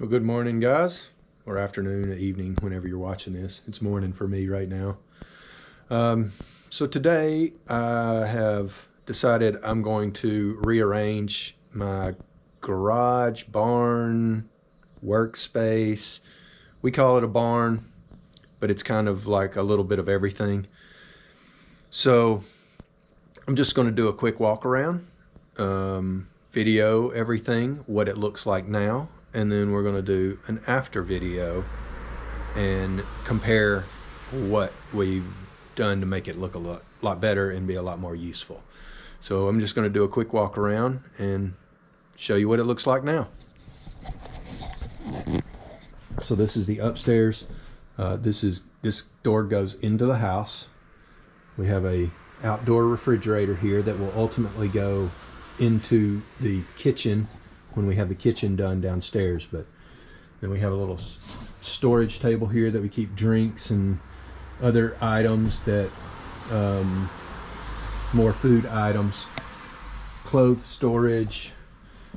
Well, good morning, guys, or afternoon, or evening, whenever you're watching this. It's morning for me right now. So today I have decided I'm going to rearrange my garage, barn, workspace. We call it a barn, but it's kind of like a little bit of everything. So I'm just going to do a quick walk around, video everything, what it looks like now, and then we're going to do an after video and compare what we've done to make it look a lot better and be a lot more useful. So I'm just going to do a quick walk around and show you what it looks like now. So this is the upstairs. This door goes into the house. We have a outdoor refrigerator here that will ultimately go into the kitchen when we have the kitchen done downstairs. But then we have a little storage table here that we keep drinks and other items, that more food items, clothes storage,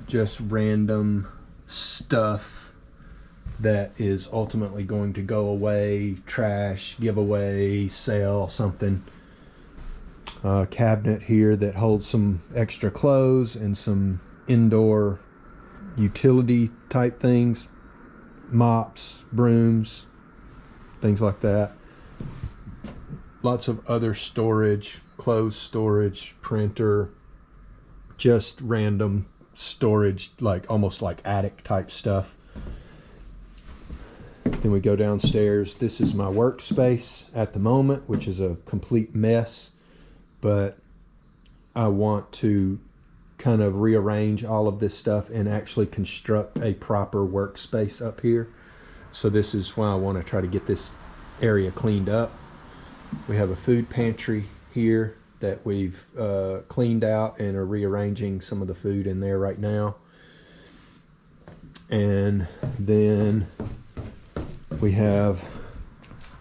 just random stuff that is ultimately going to go away, trash, give away, sell, something. Cabinet here that holds some extra clothes and some indoor utility type things, mops, brooms, things like that. Lots of other storage, clothes storage, printer, just random storage, like almost like attic type stuff. Then we go downstairs. This is my workspace at the moment, which is a complete mess, but I want to kind of rearrange all of this stuff and actually construct a proper workspace up here. So this is why I want to try to get this area cleaned up. We have a food pantry here that we've cleaned out and are rearranging some of the food in there right now. And then we have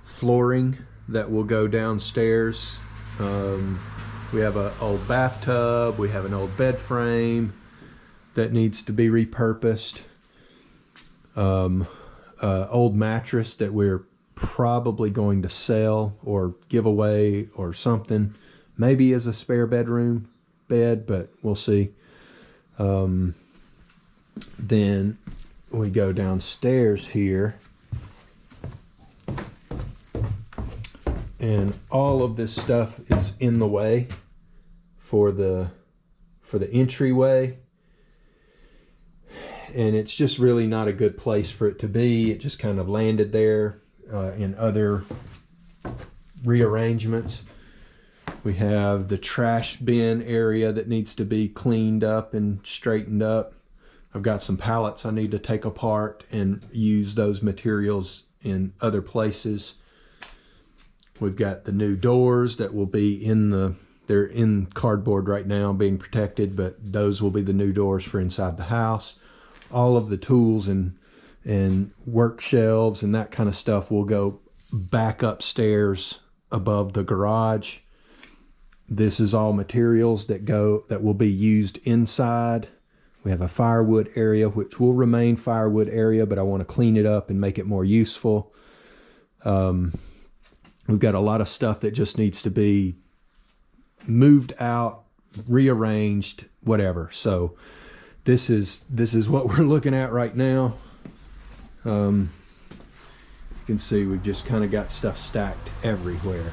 flooring that will go downstairs. We have an old bathtub, we have an old bed frame that needs to be repurposed, old mattress that we're probably going to sell or give away or something, maybe as a spare bedroom bed, but we'll see. Then we go downstairs here, and all of this stuff is in the way for the entryway, and it's just really not a good place for it to be. It just kind of landed there in other rearrangements. We have the trash bin area that needs to be cleaned up and straightened up. I've got some pallets I need to take apart and use those materials in other places. We've got the new doors that will be they're in cardboard right now being protected, but those will be the new doors for inside the house. All of the tools and work shelves and that kind of stuff will go back upstairs above the garage. This is all materials that will be used inside. We have a firewood area, which will remain firewood area, but I want to clean it up and make it more useful. We've got a lot of stuff that just needs to be moved out, rearranged, whatever. So this is what we're looking at right now. You can see we've just kind of got stuff stacked everywhere.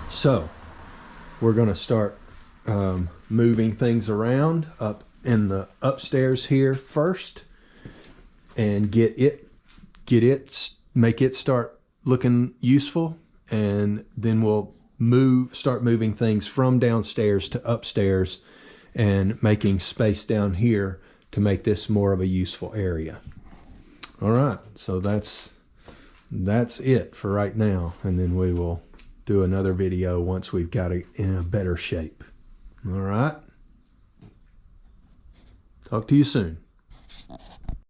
So we're going to start moving things around up in the upstairs here first, and make it start looking useful, and then we'll start moving things from downstairs to upstairs and making space down here to make this more of a useful area. All right, so that's it for right now, and then we will do another video once we've got it in a better shape. All right, talk to you soon.